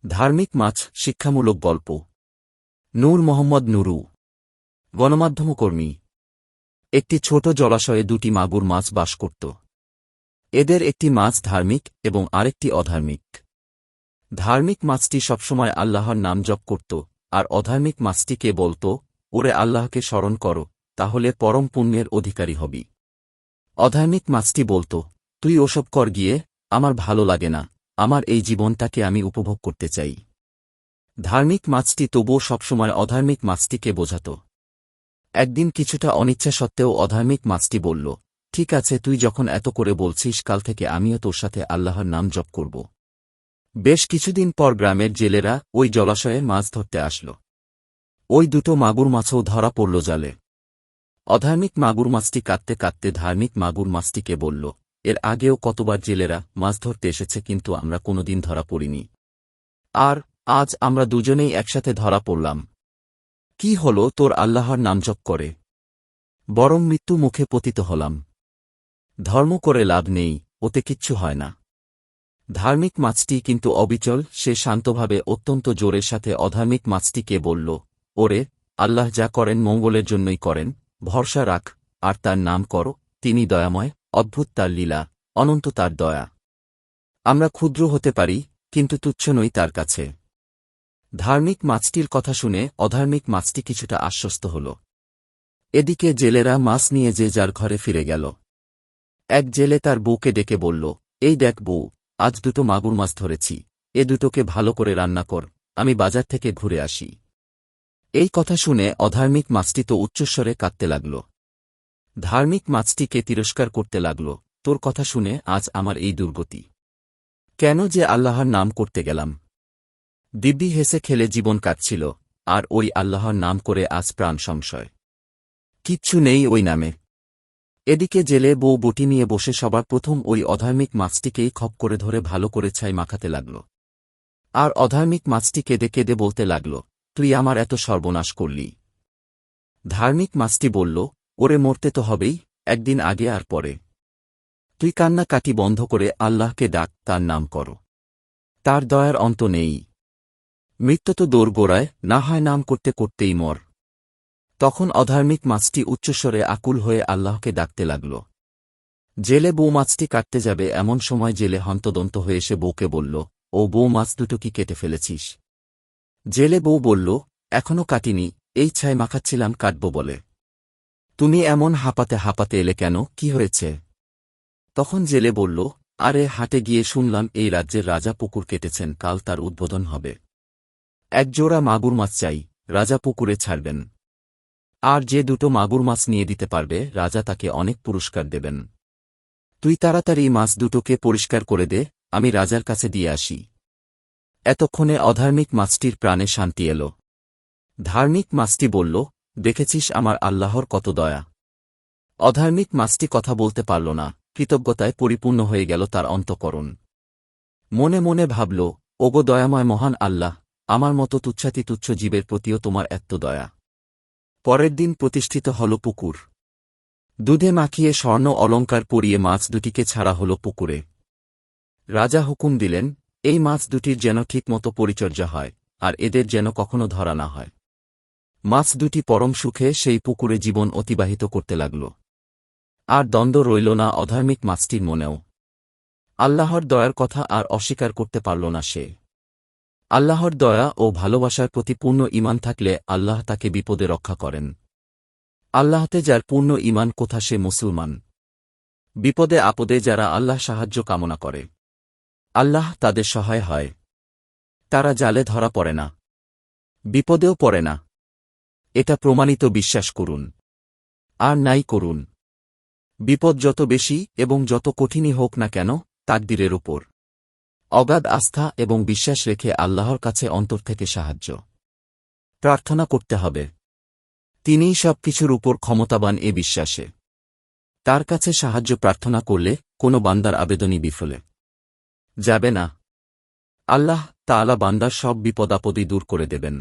ধার্মিক মাছ শিক্ষামূলক গল্প। নূর মোহাম্মদ নুরু, গণমাধ্যমকর্মী। একটি ছোট জলাশয়ে দুটি মাগুর মাছ বাস করত। এদের একটি মাছ ধার্মিক এবং আরেকটি অধার্মিক। ধার্মিক মাছটি সবসময় আল্লাহর নাম জপ করত, আর অধার্মিক মাছটিকে বলত, ওরে আল্লাহকে স্মরণ করো, তাহলে পরম পুণ্যের অধিকারী হবি। অধার্মিক মাছটি বলত, তুই ওসব কর গিয়ে, আমার ভালো লাগে না, আমার এই জীবনটাকে আমি উপভোগ করতে চাই। ধার্মিক মাছটি তবুও সবসময় অধার্মিক মাছটিকে বোঝাত। একদিন কিছুটা অনিচ্ছা সত্ত্বেও অধার্মিক মাছটি বলল, ঠিক আছে, তুই যখন এত করে বলছিস, কাল থেকে আমিও তোর সাথে আল্লাহর নাম জপ করব। বেশ কিছুদিন পর গ্রামের জেলেরা ওই জলাশয়ে মাছ ধরতে আসল। ওই দুটো মাগুর মাছও ধরা পড়ল জালে। অধার্মিক মাগুর মাছটি কাঁদতে কাঁদতে ধার্মিক মাগুর মাছটিকে বলল, এর আগেও কতবার জেলেরা মাছ ধরতে এসেছে, কিন্তু আমরা কোনোদিন ধরা পড়িনি। আর আজ আমরা দুজনেই একসাথে ধরা পড়লাম। কি হলো, তোর আল্লাহর নাম জপ করে বরং মৃত্যু মুখে পতিত হলাম। ধর্ম করে লাভ নেই, ওতে কিচ্ছু হয় না। ধার্মিক মাছটি কিন্তু অবিচল, সে শান্তভাবে অত্যন্ত জোরের সাথে অধার্মিক মাছটিকে বলল, ওরে, আল্লাহ যা করেন মঙ্গলের জন্যই করেন, ভরসা রাখ, আর তার নাম করো, তিনি দয়াময়, অদ্ভুত তার লীলা, অনন্ত তার দয়া। আমরা ক্ষুদ্র হতে পারি, কিন্তু তুচ্ছ নই তার কাছে। ধার্মিক মাছটির কথা শুনে অধার্মিক মাছটি কিছুটা আশ্বস্ত হল। এদিকে জেলেরা মাছ নিয়ে যে যার ঘরে ফিরে গেল। এক জেলে তার বউকে ডেকে বলল, এই দেখ বউ, আজ দুটো মাগুর মাছ ধরেছি, এ দুটোকে ভালো করে রান্না কর, আমি বাজার থেকে ঘুরে আসি। এই কথা শুনে অধার্মিক মাছটি তো উচ্চস্বরে কাঁদতে লাগল। ধার্মিক মাছটিকে তিরস্কার করতে লাগল, তোর কথা শুনে আজ আমার এই দুর্গতি। কেন যে আল্লাহর নাম করতে গেলাম। দিব্যি হেসে খেলে জীবন কাটছিল, আর ওই আল্লাহর নাম করে আজ প্রাণ সংশয়। কিচ্ছু নেই ওই নামে। এদিকে জেলে বউ বটি নিয়ে বসে সবার প্রথম ওই অধার্মিক মাছটিকেই খপ করে ধরে ভালো করে ছাই মাখাতে লাগল। আর অধার্মিক মাছটি কেঁদে কেঁদে বলতে লাগল, তুই আমার এত সর্বনাশ করলি। ধার্মিক মাছটি বলল, ওরে, মরতে তো হবেই, একদিন আগে আর পরে। তুই কান্নাকাটি বন্ধ করে আল্লাহকে ডাক, তার নাম কর, তার দয়ার অন্ত নেই। মৃত্যু তো দোর গোড়ায়, না হয় নাম করতে করতেই মর। তখন অধার্মিক মাছটি উচ্চস্বরে আকুল হয়ে আল্লাহকে ডাকতে লাগল। জেলে বউ মাছটি কাটতে যাবে, এমন সময় জেলে হন্তদন্ত হয়ে এসে বউকে বলল, ও বউ, মাছ দুটো কি কেটে ফেলেছিস? জেলে বউ বলল, এখনো কাটিনি, এই ছাই মাখাচ্ছিলাম কাটব বলে। তুমি এমন হাঁপাতে হাঁপাতে এলে কেন, কি হয়েছে? তখন জেলে বলল, আরে, হাটে গিয়ে শুনলাম এই রাজ্যের রাজা পুকুর কেটেছেন, কাল তার উদ্বোধন হবে। এক জোড়া মাগুর মাছ চাই, রাজা পুকুরে ছাড়বেন। আর যে দুটো মাগুর মাছ নিয়ে দিতে পারবে, রাজা তাকে অনেক পুরস্কার দেবেন। তুই তাড়াতাড়ি মাছ দুটোকে পরিষ্কার করে দে, আমি রাজার কাছে দিয়ে আসি। এতক্ষণে অধার্মিক মাছটির প্রাণে শান্তি এল। ধার্মিক মাছটি বলল, দেখেছিস আমার আল্লাহর কত দয়া। অধার্মিক মাছটি কথা বলতে পারল না, কৃতজ্ঞতায় পরিপূর্ণ হয়ে গেল তার অন্তঃকরণ। মনে মনে ভাবল, ওগো দয়াময় মহান আল্লাহ, আমার মতো তুচ্ছাতি তুচ্ছ জীবের প্রতিও তোমার এত দয়া। পরের দিন প্রতিষ্ঠিত হল পুকুর। দুধে মাখিয়ে স্বর্ণ অলঙ্কার পরিয়ে মাছ দুটিকে ছাড়া হল পুকুরে। রাজা হুকুম দিলেন, এই মাছ দুটির যেন ঠিকমতো পরিচর্যা হয়, আর এদের যেন কখনো ধরা না হয়। মাছ দুটি পরম সুখে সেই পুকুরে জীবন অতিবাহিত করতে লাগল। আর দ্বন্দ্ব রইল না অধার্মিক মাছটির মনেও। আল্লাহর দয়ার কথা আর অস্বীকার করতে পারল না সে। আল্লাহর দয়া ও ভালোবাসার প্রতি পূর্ণ ঈমান থাকলে আল্লাহ তাকে বিপদে রক্ষা করেন। আল্লাহতে যার পূর্ণ ঈমান কোথা, সে মুসলমান। বিপদে আপদে যারা আল্লাহ সাহায্য কামনা করে, আল্লাহ তাদের সহায় হয়। তারা জালে ধরা পড়ে না, বিপদেও পড়ে না। এটা প্রমাণিত, বিশ্বাস করুন আর নাই করুন। বিপদ যত বেশি এবং যত কঠিনই হোক না কেন, তাকদীরের উপর অগাধ আস্থা এবং বিশ্বাস রেখে আল্লাহর কাছে অন্তর থেকে সাহায্য প্রার্থনা করতে হবে। তিনিই সবকিছুর উপর ক্ষমতাবান, এ বিশ্বাসে তার কাছে সাহায্য প্রার্থনা করলে কোনো বান্দার আবেদনই বিফলে যাবে না। আল্লাহ তাআলা বান্দার সব বিপদাপদই দূর করে দেবেন।